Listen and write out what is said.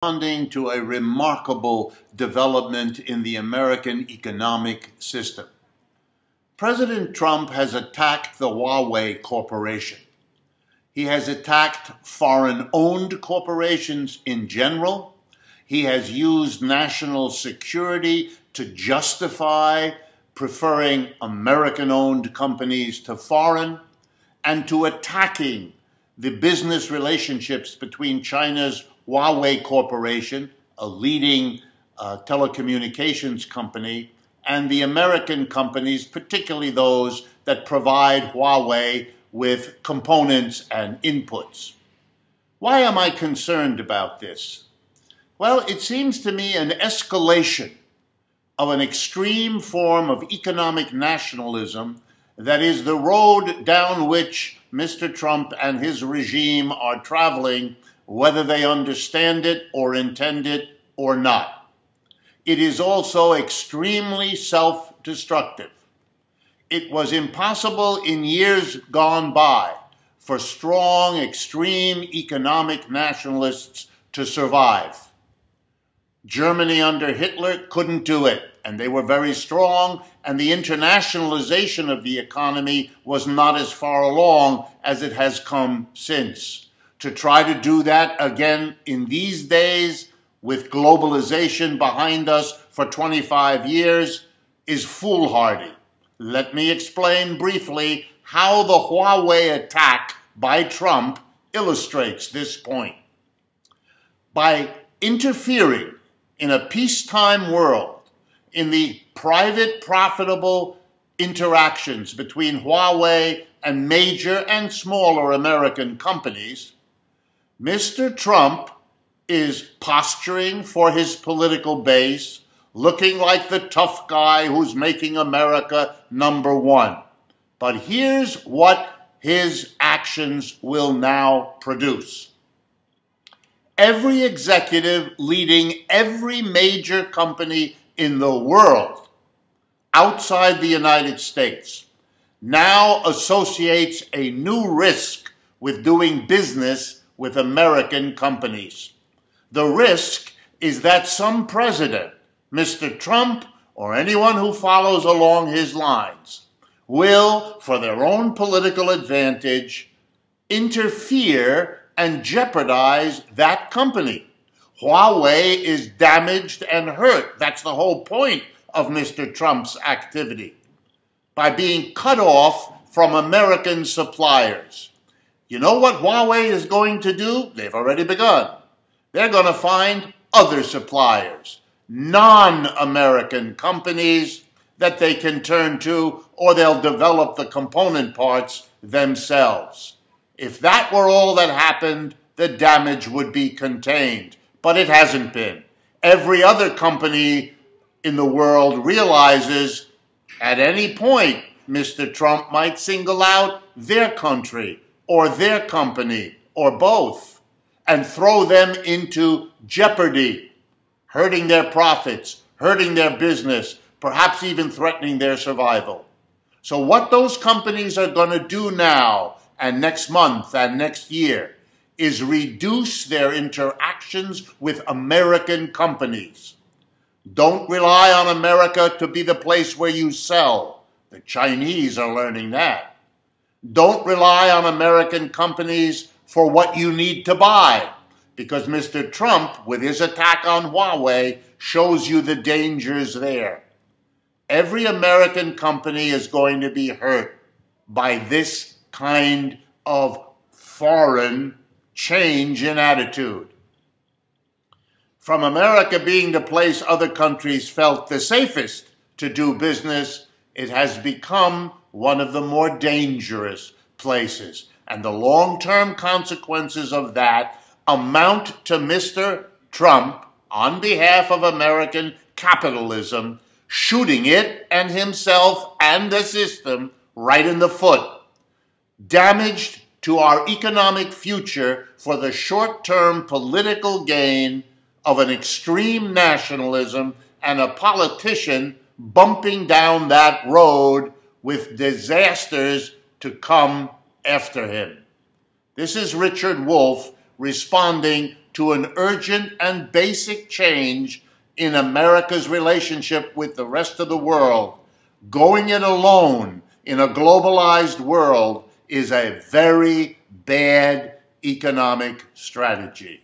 Responding to a remarkable development in the American economic system. President Trump has attacked the Huawei Corporation. He has attacked foreign-owned corporations in general. He has used national security to justify preferring American-owned companies to foreign, and to attacking the business relationships between China's Huawei Corporation, a leading telecommunications company, and the American companies, particularly those that provide Huawei with components and inputs. Why am I concerned about this? Well, it seems to me an escalation of an extreme form of economic nationalism that is the road down which Mr. Trump and his regime are traveling, whether they understand it or intend it or not. It is also extremely self-destructive. It was impossible in years gone by for strong, extreme economic nationalists to survive. Germany under Hitler couldn't do it, and they were very strong, and the internationalization of the economy was not as far along as it has come since. To try to do that again in these days, with globalization behind us for 25 years, is foolhardy. Let me explain briefly how the Huawei attack by Trump illustrates this point. By interfering in a peacetime world, in the private, profitable interactions between Huawei and major and smaller American companies, Mr. Trump is posturing for his political base, looking like the tough guy who's making America #1. But here's what his actions will now produce. Every executive leading every major company in the world outside the United States now associates a new risk with doing business with American companies. The risk is that some president, Mr. Trump or anyone who follows along his lines, will, for their own political advantage, interfere and jeopardize that company. Huawei is damaged and hurt. That's the whole point of Mr. Trump's activity. By being cut off from American suppliers. You know what Huawei is going to do? They've already begun. They're going to find other suppliers, non-American companies that they can turn to, or they'll develop the component parts themselves. If that were all that happened, the damage would be contained. But it hasn't been. Every other company in the world realizes at any point Mr. Trump might single out their country or their company or both and throw them into jeopardy, hurting their profits, hurting their business, perhaps even threatening their survival. So what those companies are going to do now and next month and next year is reduce their interactions with American companies. Don't rely on America to be the place where you sell. The Chinese are learning that. Don't rely on American companies for what you need to buy, because Mr. Trump, with his attack on Huawei, shows you the dangers there. Every American company is going to be hurt by this kind of foreign change in attitude. From America being the place other countries felt the safest to do business, it has become one of the more dangerous places. And the long-term consequences of that amount to Mr. Trump, on behalf of American capitalism, shooting it and himself and the system right in the foot. Damaged to our economic future for the short-term political gain of an extreme nationalism and a politician bumping down that road with disasters to come after him. This is Richard Wolff responding to an urgent and basic change in America's relationship with the rest of the world, going it alone in a globalized world is a very bad economic strategy.